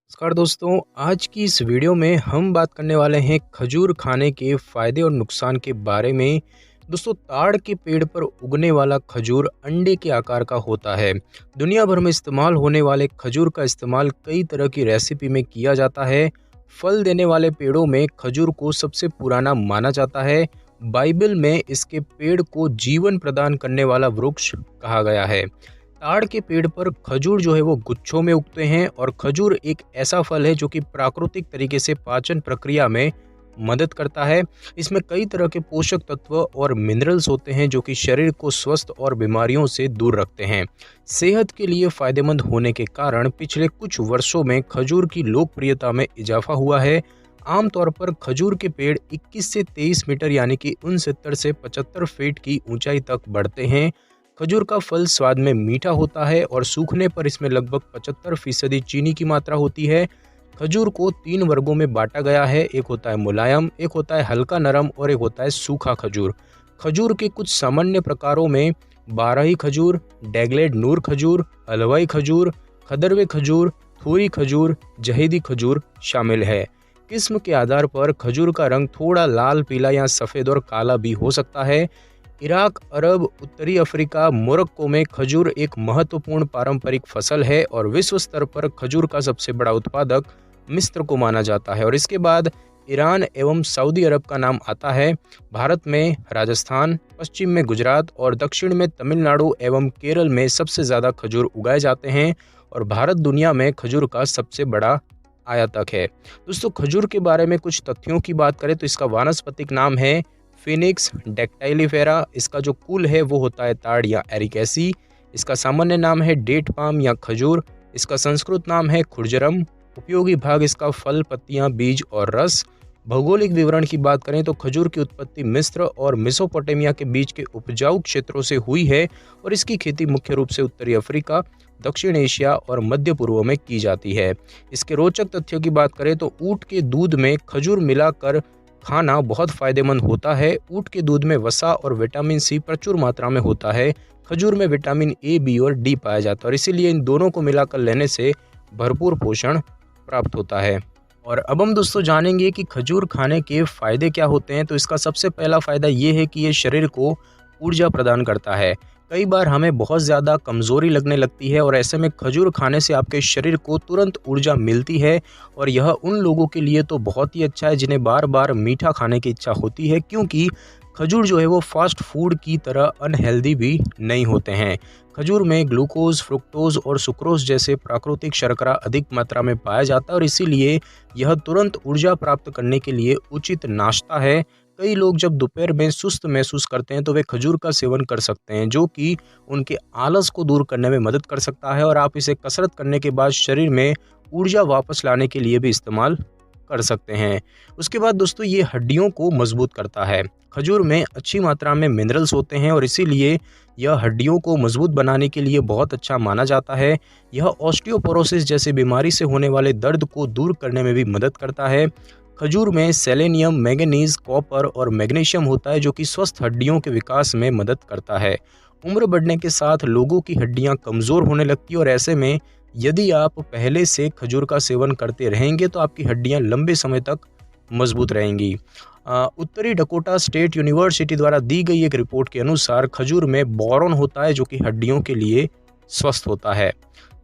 नमस्कार दोस्तों, आज की इस वीडियो में हम बात करने वाले हैं खजूर खाने के फायदे और नुकसान के बारे में। दोस्तों, ताड़ के पेड़ पर उगने वाला खजूर अंडे के आकार का होता है। दुनिया भर में इस्तेमाल होने वाले खजूर का इस्तेमाल कई तरह की रेसिपी में किया जाता है। फल देने वाले पेड़ों में खजूर को सबसे पुराना माना जाता है। बाइबल में इसके पेड़ को जीवन प्रदान करने वाला वृक्ष कहा गया है। ताड़ के पेड़ पर खजूर जो है वो गुच्छों में उगते हैं और खजूर एक ऐसा फल है जो कि प्राकृतिक तरीके से पाचन प्रक्रिया में मदद करता है। इसमें कई तरह के पोषक तत्व और मिनरल्स होते हैं जो कि शरीर को स्वस्थ और बीमारियों से दूर रखते हैं। सेहत के लिए फायदेमंद होने के कारण पिछले कुछ वर्षों में खजूर की लोकप्रियता में इजाफा हुआ है। आमतौर पर खजूर के पेड़ 21 से 23 मीटर यानी कि 69 से 75 फीट की ऊंचाई तक बढ़ते हैं। खजूर का फल स्वाद में मीठा होता है और सूखने पर इसमें लगभग 75% चीनी की मात्रा होती है। खजूर को 3 वर्गों में बांटा गया है। एक होता है मुलायम, एक होता है हल्का नरम और एक होता है सूखा खजूर। खजूर के कुछ सामान्य प्रकारों में बारही खजूर, डैगलेड नूर खजूर, हलवाई खजूर, खदरवे खजूर, थोरी खजूर, जहेदी खजूर शामिल है। किस्म के आधार पर खजूर का रंग थोड़ा लाल, पीला या सफ़ेद और काला भी हो सकता है। इराक, अरब, उत्तरी अफ्रीका, मोरक्को में खजूर एक महत्वपूर्ण पारंपरिक फसल है और विश्व स्तर पर खजूर का सबसे बड़ा उत्पादक मिस्र को माना जाता है और इसके बाद ईरान एवं सऊदी अरब का नाम आता है। भारत में राजस्थान, पश्चिम में गुजरात और दक्षिण में तमिलनाडु एवं केरल में सबसे ज़्यादा खजूर उगाए जाते हैं और भारत दुनिया में खजूर का सबसे बड़ा आयातक है। दोस्तों, खजूर के बारे में कुछ तथ्यों की बात करें तो इसका वानस्पतिक नाम है फिनिक्स डेक्टाइलिफेरा। इसका जो कुल है वो होता है ताड़ या एरिकेसी। इसका सामान्य नाम है डेट पाम या खजूर। इसका संस्कृत नाम है खुरजरम। उपयोगी भाग इसका फल, पत्तियां, बीज और रस। भौगोलिक विवरण की बात करें तो खजूर की उत्पत्ति मिस्र और मेसोपोटामिया के बीच के उपजाऊ क्षेत्रों से हुई है और इसकी खेती मुख्य रूप से उत्तरी अफ्रीका, दक्षिण एशिया और मध्य पूर्व में की जाती है। इसके रोचक तथ्यों की बात करें तो ऊँट के दूध में खजूर मिलाकर खाना बहुत फायदेमंद होता है। ऊँट के दूध में वसा और विटामिन सी प्रचुर मात्रा में होता है। खजूर में विटामिन ए, बी और डी पाया जाता है और इसीलिए इन दोनों को मिलाकर लेने से भरपूर पोषण प्राप्त होता है। और अब हम दोस्तों जानेंगे कि खजूर खाने के फ़ायदे क्या होते हैं। तो इसका सबसे पहला फ़ायदा ये है कि ये शरीर को ऊर्जा प्रदान करता है। कई बार हमें बहुत ज़्यादा कमज़ोरी लगने लगती है और ऐसे में खजूर खाने से आपके शरीर को तुरंत ऊर्जा मिलती है और यह उन लोगों के लिए तो बहुत ही अच्छा है जिन्हें बार बार मीठा खाने की इच्छा होती है, क्योंकि खजूर जो है वो फास्ट फूड की तरह अनहेल्दी भी नहीं होते हैं। खजूर में ग्लूकोज, फ्रुक्टोज और सुक्रोज जैसे प्राकृतिक शर्करा अधिक मात्रा में पाया जाता है और इसीलिए यह तुरंत ऊर्जा प्राप्त करने के लिए उचित नाश्ता है। कई लोग जब दोपहर में सुस्त महसूस करते हैं तो वे खजूर का सेवन कर सकते हैं, जो कि उनके आलस को दूर करने में मदद कर सकता है और आप इसे कसरत करने के बाद शरीर में ऊर्जा वापस लाने के लिए भी इस्तेमाल कर सकते हैं। उसके बाद दोस्तों, ये हड्डियों को मजबूत करता है। खजूर में अच्छी मात्रा में मिनरल्स होते हैं और इसीलिए यह हड्डियों को मजबूत बनाने के लिए बहुत अच्छा माना जाता है। यह ऑस्टियोपोरोसिस जैसे बीमारी से होने वाले दर्द को दूर करने में भी मदद करता है। खजूर में सेलेनियम, मैंगनीज, कॉपर और मैग्नीशियम होता है जो कि स्वस्थ हड्डियों के विकास में मदद करता है। उम्र बढ़ने के साथ लोगों की हड्डियां कमज़ोर होने लगती है और ऐसे में यदि आप पहले से खजूर का सेवन करते रहेंगे तो आपकी हड्डियां लंबे समय तक मजबूत रहेंगी। उत्तरी डकोटा स्टेट यूनिवर्सिटी द्वारा दी गई एक रिपोर्ट के अनुसार खजूर में बोरॉन होता है जो कि हड्डियों के लिए स्वस्थ होता है।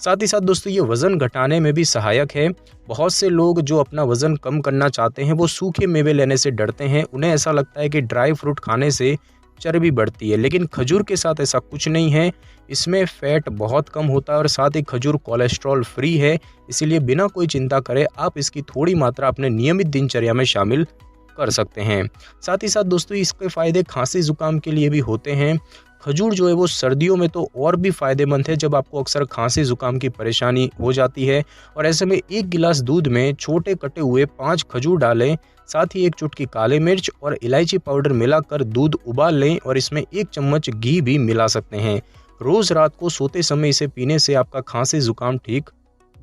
साथ ही साथ दोस्तों, ये वज़न घटाने में भी सहायक है। बहुत से लोग जो अपना वज़न कम करना चाहते हैं वो सूखे मेवे लेने से डरते हैं। उन्हें ऐसा लगता है कि ड्राई फ्रूट खाने से चर्बी बढ़ती है, लेकिन खजूर के साथ ऐसा कुछ नहीं है। इसमें फैट बहुत कम होता है और साथ ही खजूर कोलेस्ट्रॉल फ्री है, इसीलिए बिना कोई चिंता करे आप इसकी थोड़ी मात्रा अपने नियमित दिनचर्या में शामिल कर सकते हैं। साथ ही साथ दोस्तों, इसके फ़ायदे खांसी ज़ुकाम के लिए भी होते हैं। खजूर जो है वो सर्दियों में तो और भी फ़ायदेमंद है जब आपको अक्सर खांसी ज़ुकाम की परेशानी हो जाती है और ऐसे में 1 गिलास दूध में छोटे कटे हुए 5 खजूर डालें, साथ ही 1 चुटकी काली मिर्च और इलायची पाउडर मिलाकर दूध उबाल लें और इसमें 1 चम्मच घी भी मिला सकते हैं। रोज़ रात को सोते समय इसे पीने से आपका खांसी ज़ुकाम ठीक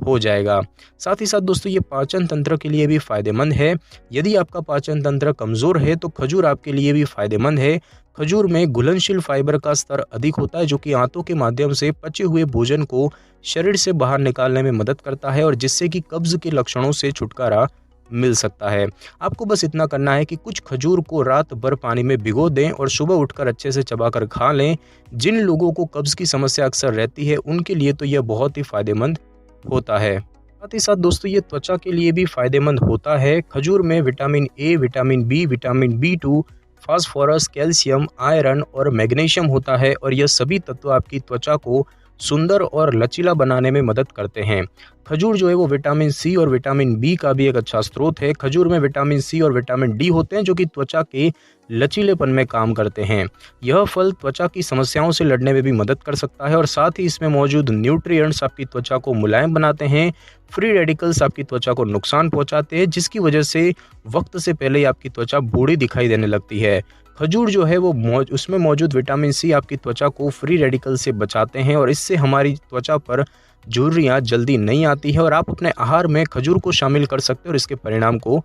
हो जाएगा। साथ ही साथ दोस्तों ये पाचन तंत्र के लिए भी फ़ायदेमंद है। यदि आपका पाचन तंत्र कमज़ोर है तो खजूर आपके लिए भी फ़ायदेमंद है। खजूर में घुलनशील फाइबर का स्तर अधिक होता है जो कि आंतों के माध्यम से पचे हुए भोजन को शरीर से बाहर निकालने में मदद करता है और जिससे कि कब्ज़ के लक्षणों से छुटकारा मिल सकता है। आपको बस इतना करना है कि कुछ खजूर को रात भर पानी में भिगो दें और सुबह उठकर अच्छे से चबाकर खा लें। जिन लोगों को कब्ज़ की समस्या अक्सर रहती है उनके लिए तो यह बहुत ही फ़ायदेमंद होता है। साथ ही साथ दोस्तों ये त्वचा के लिए भी फ़ायदेमंद होता है। खजूर में vitamin A, vitamin B, vitamin B two, phosphorus, calcium, iron और मैग्नीशियम होता है और यह सभी तत्व आपकी त्वचा को सुंदर और लचीला बनाने में मदद करते हैं। खजूर जो है वो विटामिन सी और विटामिन बी का भी एक अच्छा स्रोत है। खजूर में विटामिन सी और विटामिन डी होते हैं जो कि त्वचा के लचीलेपन में काम करते हैं। यह फल त्वचा की समस्याओं से लड़ने में भी मदद कर सकता है और साथ ही इसमें मौजूद न्यूट्रिएंट्स आपकी त्वचा को मुलायम बनाते हैं। फ्री रेडिकल्स आपकी त्वचा को नुकसान पहुंचाते हैं जिसकी वजह से वक्त से पहले ही आपकी त्वचा बूढ़ी दिखाई देने लगती है। खजूर जो है वो उसमें मौजूद विटामिन सी आपकी त्वचा को फ्री रेडिकल से बचाते हैं और इससे हमारी त्वचा पर झुर्रियाँ जल्दी नहीं आती है और आप अपने आहार में खजूर को शामिल कर सकते हैं और इसके परिणाम को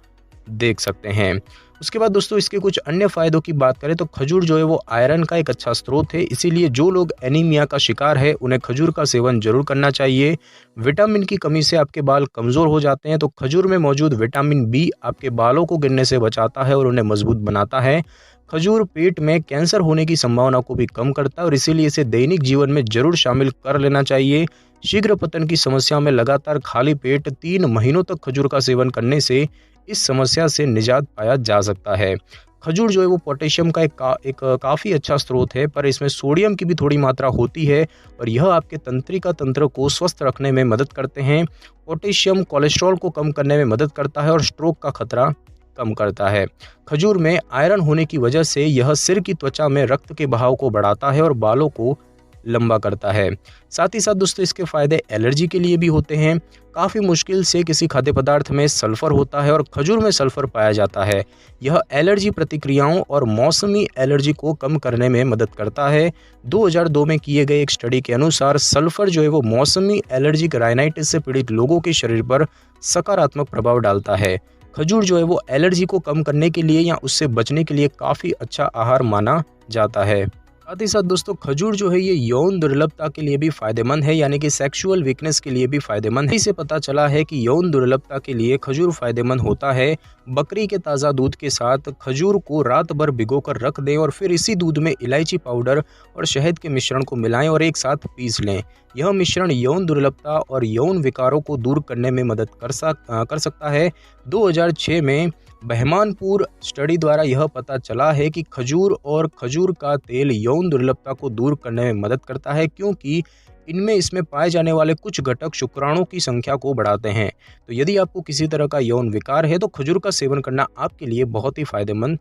देख सकते हैं। उसके बाद दोस्तों इसके कुछ अन्य फ़ायदों की बात करें तो खजूर जो है वो आयरन का एक अच्छा स्रोत है, इसीलिए जो लोग एनीमिया का शिकार है उन्हें खजूर का सेवन जरूर करना चाहिए। विटामिन की कमी से आपके बाल कमज़ोर हो जाते हैं तो खजूर में मौजूद विटामिन बी आपके बालों को गिरने से बचाता है और उन्हें मजबूत बनाता है। खजूर पेट में कैंसर होने की संभावना को भी कम करता है और इसीलिए इसे दैनिक जीवन में जरूर शामिल कर लेना चाहिए। शीघ्र पतन की समस्या में लगातार खाली पेट 3 महीनों तक खजूर का सेवन करने से इस समस्या से निजात पाया जा सकता है। खजूर जो है वो पोटेशियम का एक काफ़ी अच्छा स्रोत है पर इसमें सोडियम की भी थोड़ी मात्रा होती है और यह आपके तंत्रिका तंत्र को स्वस्थ रखने में मदद करते हैं। पोटेशियम कोलेस्ट्रॉल को कम करने में मदद करता है और स्ट्रोक का खतरा कम करता है। खजूर में आयरन होने की वजह से यह सिर की त्वचा में रक्त के बहाव को बढ़ाता है और बालों को लंबा करता है। साथ ही साथ दोस्तों इसके फ़ायदे एलर्जी के लिए भी होते हैं। काफ़ी मुश्किल से किसी खाद्य पदार्थ में सल्फ़र होता है और खजूर में सल्फ़र पाया जाता है। यह एलर्जी प्रतिक्रियाओं और मौसमी एलर्जी को कम करने में मदद करता है। 2002 में किए गए एक स्टडी के अनुसार सल्फ़र जो है वो मौसमी एलर्जिक राइनाइटिस से पीड़ित लोगों के शरीर पर सकारात्मक प्रभाव डालता है। खजूर जो है वो एलर्जी को कम करने के लिए या उससे बचने के लिए काफ़ी अच्छा आहार माना जाता है। साथ ही साथ दोस्तों खजूर जो है ये यौन दुर्लभता के लिए भी फायदेमंद है, यानी कि सेक्सुअल वीकनेस के लिए भी फायदेमंद है। इसे पता चला है कि यौन दुर्लभता के लिए खजूर फायदेमंद होता है। बकरी के ताज़ा दूध के साथ खजूर को रात भर भिगोकर रख दें और फिर इसी दूध में इलायची पाउडर और शहद के मिश्रण को मिलाएं और एक साथ पीस लें। यह मिश्रण यौन दुर्लभता और यौन विकारों को दूर करने में मदद कर सकता है। 2006 में बहमानपुर स्टडी द्वारा यह पता चला है कि खजूर और खजूर का तेल यौन दुर्लभता को दूर करने में मदद करता है, क्योंकि इसमें पाए जाने वाले कुछ घटक शुक्राणुओं की संख्या को बढ़ाते हैं। तो यदि आपको किसी तरह का यौन विकार है तो खजूर का सेवन करना आपके लिए बहुत ही फायदेमंद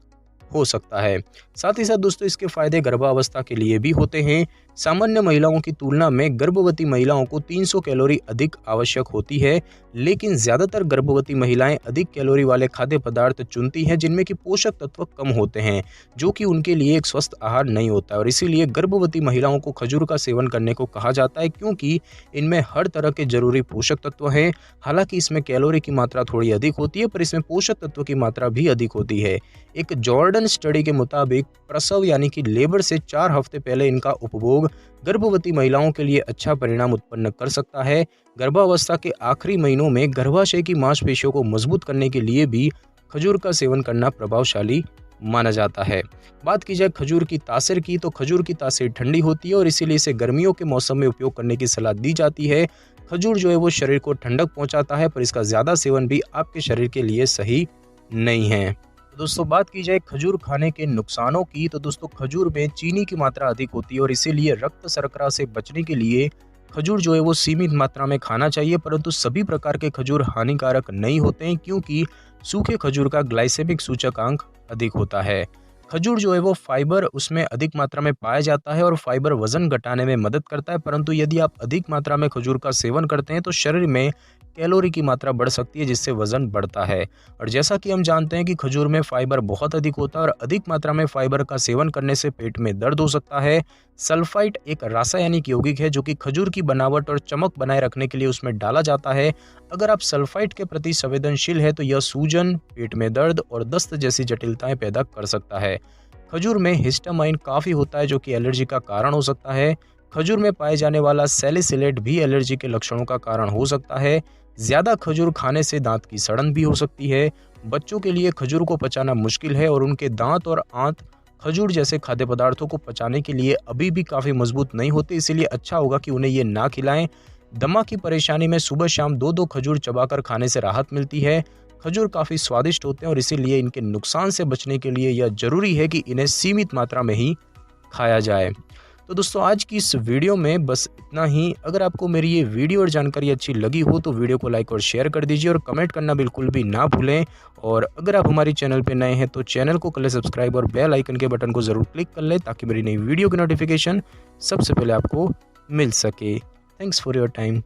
हो सकता है। साथ ही साथ दोस्तों इसके फायदे गर्भावस्था के लिए भी होते हैं। सामान्य महिलाओं की तुलना में गर्भवती महिलाओं को 300 कैलोरी अधिक आवश्यक होती है, लेकिन ज़्यादातर गर्भवती महिलाएं अधिक कैलोरी वाले खाद्य पदार्थ चुनती हैं जिनमें कि पोषक तत्व कम होते हैं, जो कि उनके लिए एक स्वस्थ आहार नहीं होता है। और इसीलिए गर्भवती महिलाओं को खजूर का सेवन करने को कहा जाता है, क्योंकि इनमें हर तरह के जरूरी पोषक तत्व हैं। हालांकि इसमें कैलोरी की मात्रा थोड़ी अधिक होती है, पर इसमें पोषक तत्व की मात्रा भी अधिक होती है। एक जॉर्डन स्टडी के मुताबिक प्रसव यानी कि लेबर से 4 हफ्ते पहले इनका उपभोग गर्भवती महिलाओं के लिए अच्छा परिणाम उत्पन्न कर सकता है। गर्भावस्था के आखिरी महीनों में गर्भाशय की मांसपेशियों को मजबूत करने के लिए भी खजूर का सेवन करना प्रभावशाली माना जाता है। बात की जाए खजूर की तासीर की, तो खजूर की तासीर ठंडी होती है और इसीलिए इसे गर्मियों के मौसम में उपयोग करने की सलाह दी जाती है। खजूर जो है वो शरीर को ठंडक पहुंचाता है, पर इसका ज़्यादा सेवन भी आपके शरीर के लिए सही नहीं है। दोस्तों बात की जाए खजूर खाने के नुकसानों की, तो दोस्तों खजूर में चीनी की मात्रा अधिक होती है और इसीलिए रक्त शर्करा से बचने के लिए खजूर जो है वो सीमित मात्रा में खाना चाहिए। परंतु सभी प्रकार के खजूर हानिकारक नहीं होते हैं, क्योंकि सूखे खजूर का ग्लाइसेमिक सूचकांक अधिक होता है। खजूर जो है वो फाइबर उसमें अधिक मात्रा में पाया जाता है और फाइबर वजन घटाने में मदद करता है। परंतु यदि आप अधिक मात्रा में खजूर का सेवन करते हैं तो शरीर में कैलोरी की मात्रा बढ़ सकती है जिससे वजन बढ़ता है। और जैसा कि हम जानते हैं कि खजूर में फाइबर बहुत अधिक होता है और अधिक मात्रा में फाइबर का सेवन करने से पेट में दर्द हो सकता है। सल्फाइट एक रासायनिक यौगिक है जो कि खजूर की बनावट और चमक बनाए रखने के लिए उसमें डाला जाता है। अगर आप सल्फाइट के प्रति संवेदनशील है तो यह सूजन, पेट में दर्द और दस्त जैसी जटिलताएं पैदा कर सकता है। खजूर में हिस्टामाइन काफ़ी होता है जो कि एलर्जी का कारण हो सकता है। खजूर में पाए जाने वाला सैलिसिलेट भी एलर्जी के लक्षणों का कारण हो सकता है। ज़्यादा खजूर खाने से दांत की सड़न भी हो सकती है। बच्चों के लिए खजूर को पचाना मुश्किल है और उनके दांत और आंत खजूर जैसे खाद्य पदार्थों को पचाने के लिए अभी भी काफ़ी मजबूत नहीं होते, इसीलिए अच्छा होगा कि उन्हें ये ना खिलाएं। दमा की परेशानी में सुबह शाम 2-2 खजूर चबाकर खाने से राहत मिलती है। खजूर काफ़ी स्वादिष्ट होते हैं और इसीलिए इनके नुकसान से बचने के लिए यह ज़रूरी है कि इन्हें सीमित मात्रा में ही खाया जाए। तो दोस्तों आज की इस वीडियो में बस इतना ही। अगर आपको मेरी ये वीडियो और जानकारी अच्छी लगी हो तो वीडियो को लाइक और शेयर कर दीजिए और कमेंट करना बिल्कुल भी ना भूलें। और अगर आप हमारी चैनल पे नए हैं तो चैनल को कर लें सब्सक्राइब और बेल आइकन के बटन को ज़रूर क्लिक कर लें ताकि मेरी नई वीडियो की नोटिफिकेशन सबसे पहले आपको मिल सके। Thanks for your time.